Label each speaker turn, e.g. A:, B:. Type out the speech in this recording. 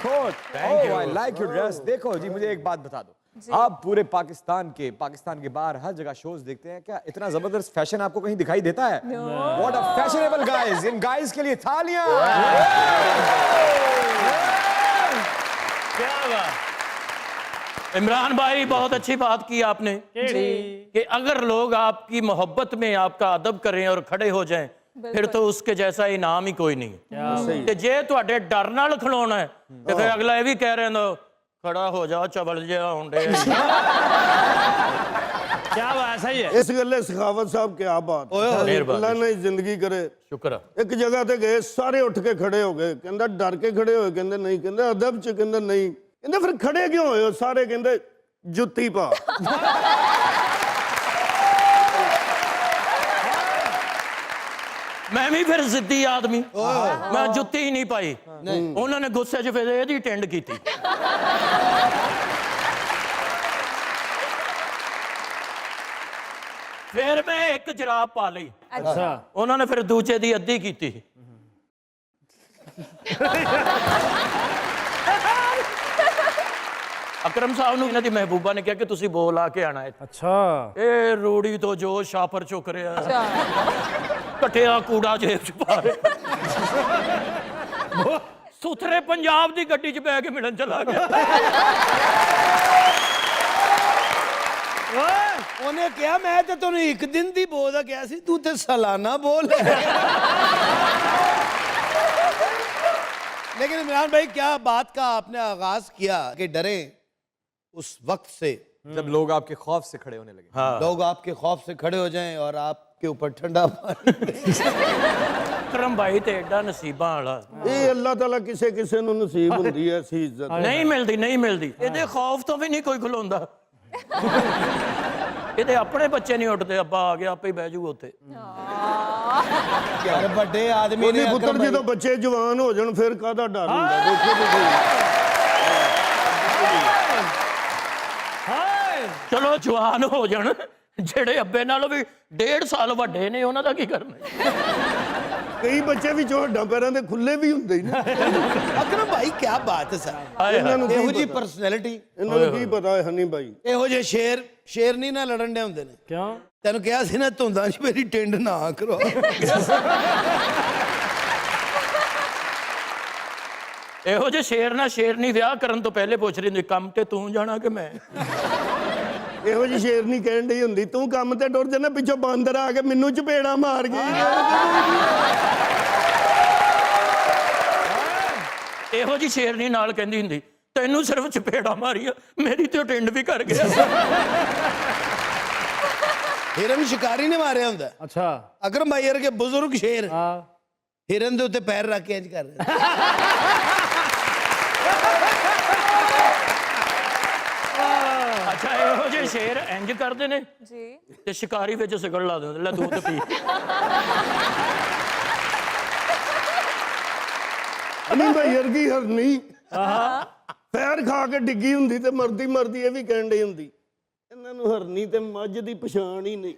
A: Coat. Oh I like your dress. देखो जी, मुझे एक बात बता दो, आप पूरे पाकिस्तान के बाहर हर जगह शोज देखते हैं, क्या इतना जबरदस्त फैशन आपको कहीं दिखाई देता है? What a fashionable guys. In guys के लिए तालियां।
B: क्या बात। इमरान भाई, बहुत अच्छी बात की आपने कि अगर लोग आपकी मोहब्बत में आपका अदब करें और खड़े हो जाएं, फिर तो उसके जैसा इनाम ही कोई नहीं। ते जे तुहाडे डर नाल खलोना है तो फिर अगला ये भी कह रहे हो खड़ा हो जाओ, चबल जिहा होंडे। क्या बात, सही है।
C: इस गल्ले सखावत साहब क्या बात, अल्लाह ने जिंदगी करे।
B: शुक्र।
C: एक जगह ते गए, सारे उठ के खड़े हो गए, कहंदा डर के खड़े होए, कहंदे नहीं, कहंदे अदब च, कहंदे नहीं, कहंदे फिर खड़े क्यों होए हो सारे, कहंदे जुत्ती पा।
B: मैं भी फिर जिद्दी आदमी, मैं जुत्ती ही नहीं पाई। उन्होंने गुस्से च फिर एदी टेंड की थी। फिर मैं एक जराब पा ली। अच्छा। उन्होंने फिर दूजे दी अद्धी की थी। अकरम साहब ने इन्हां दी महबूबा ने कहा कि तुसी बोल आके आना है।
D: अच्छा।
B: ए रूड़ी तो जो शापर चुक रहा, कटिया कूड़ा जेब च पा रहे। सुथरे पंजाब दी गड्डी च बैठ के मिलन चला गया।
D: उन्हें क्या, मैं तो तुम एक दिन दी बोल क्या सी, तू ते सालाना बोल। लेकिन इमरान भाई, क्या बात का आपने आगाज किया कि डरे उस वक्त से
A: जब लोग आपके खौफ से खड़े होने लगे।
B: हाँ।
D: लोग आपके खौफ से खड़े हो जाएं और आपके ऊपर ठंडा पानी।
B: अकरम भाई तो एडा नसीबा वाला,
C: ये अल्लाह ताला किसे किसे नु नसीब हुंदी है ऐसी इज्जत।
B: नहीं मिलती, नहीं मिलती। ਇਹਦੇ खौफ तो भी नहीं कोई खलोंदा। ਇਹਦੇ अपने बच्चे नहीं उठते, अब्बा आ गया आपे ही बह जू उत्ते।
D: यार बड़े आदमी
C: ਉਹਦੇ
D: ने
C: ਪੁੱਤਰ ਜਦੋਂ ਬੱਚੇ ਜਵਾਨ ਹੋ ਜਾਣ ਫਿਰ ਕਾਹਦਾ ਡਰ ਹੁੰਦਾ, ਦੇਖੋ ਤੁਸੀਂ।
B: चलो जवान हो जान, जेड़े अब्बे नालों भी 1.5 साल ਵੱਡੇ ਨੇ ਉਹਨਾਂ ਦਾ ਕੀ ਕਰਨਾ।
C: ਕਈ ਬੱਚੇ ਵੀ ਝੋਡਾਂ ਪੈਰਾਂ ਦੇ ਖੁੱਲੇ ਵੀ ਹੁੰਦੇ ਨੇ।
D: अकरम भाई क्या बात है सर,
C: ਇਹਨਾਂ ਨੂੰ
D: ਇਹੋ
C: ਕੀ
D: ਜੀ
C: ਪਤਾ,
D: ਪਰਸਨੈਲਿਟੀ,
C: ਇਹਨਾਂ ਨੂੰ ਕੀ ਪਤਾ ਹੈ ਹਨੀ ਭਾਈ।
D: ਇਹੋ ਜਿਹੇ ਸ਼ੇਰ ਨਹੀਂ ਨਾ ਲੜਨ ਦੇ ਹੁੰਦੇ ਨੇ।
B: क्यों?
D: ਤੈਨੂੰ ਕਿਹਾ ਸੀ ਨਾ, ਧੁੰਦਾਂ 'ਚ ਮੇਰੀ ਟਿੰਡ ਨਾ ਕਰੋ।
B: ਇਹੋ ਜਿਹੇ ਸ਼ੇਰ ਨਾ ਸ਼ੇਰਨੀ ਵਿਆਹ ਕਰਨ ਤੋਂ ਪਹਿਲੇ ਪੁੱਛ ਰਹੀ ਹੁੰਦੀ, ਕੰਮ ਤੇ ਤੂੰ ਜਾਣਾ ਕਿ ਮੈਂ?
C: ਇਹੋ ਜੀ ਸ਼ੇਰਨੀ ਕਹਿਣ ਡਈ ਹੁੰਦੀ, ਤੂੰ ਕੰਮ ਤੇ ਟੁਰ ਜਾਣਾ, ਪਿੱਛੋਂ ਬਾਂਦਰ ਆ ਕੇ ਮੈਨੂੰ ਚਪੇੜਾ ਮਾਰ ਗਈ।
B: ਇਹੋ ਜੀ ਸ਼ੇਰਨੀ ਨਾਲ ਕਹਿੰਦੀ ਹੁੰਦੀ, ਤੈਨੂੰ ਸਿਰਫ ਚਪੇੜਾ ਮਾਰੀਆ, ਮੇਰੀ ਤੇ ਟਿੰਡ ਵੀ ਕਰ ਗਿਆ।
D: ਹਿਰਨ ਸ਼ਿਕਾਰੀ ਨੇ ਮਾਰਿਆ ਹੁੰਦਾ।
B: ਅੱਛਾ।
D: ਅਕਰਮ ਭਾਈ ਵਰਗੇ ਬਜ਼ੁਰਗ ਸ਼ੇਰ ਹਿਰਨ ਦੇ ਉੱਤੇ ਪੈਰ ਰੱਖ ਕੇ ਇੰਜ ਕਰ ਰਹੇ।
B: ਅੱਛਾ, ਇਹੋ ਜਿਹੇ ਸ਼ੇਰ ਇੰਜ ਕਰਦੇ ਨੇ ਜੀ, ਤੇ ਸ਼ਿਕਾਰੀ ਵਿੱਚ ਸਿਗੜ ਲਾ ਦਿੰਦੇ, ਲੈ ਦੁੱਧ ਪੀ।
C: ਹਨੀ ਭਾਈ ਵਰਗੀ ਹਰਨੀ ਪੈਰ ਖਾ ਕੇ ਡਿੱਗੀ ਹੁੰਦੀ ਤੇ ਮਰਦੀ ਇਹ ਵੀ ਕਹਿਣ ਡਈ ਹੁੰਦੀ, ਇਹਨਾਂ ਨੂੰ ਹਰਨੀ ਤੇ ਮੱਝ ਦੀ ਪਛਾਣ ਹੀ ਨਹੀਂ।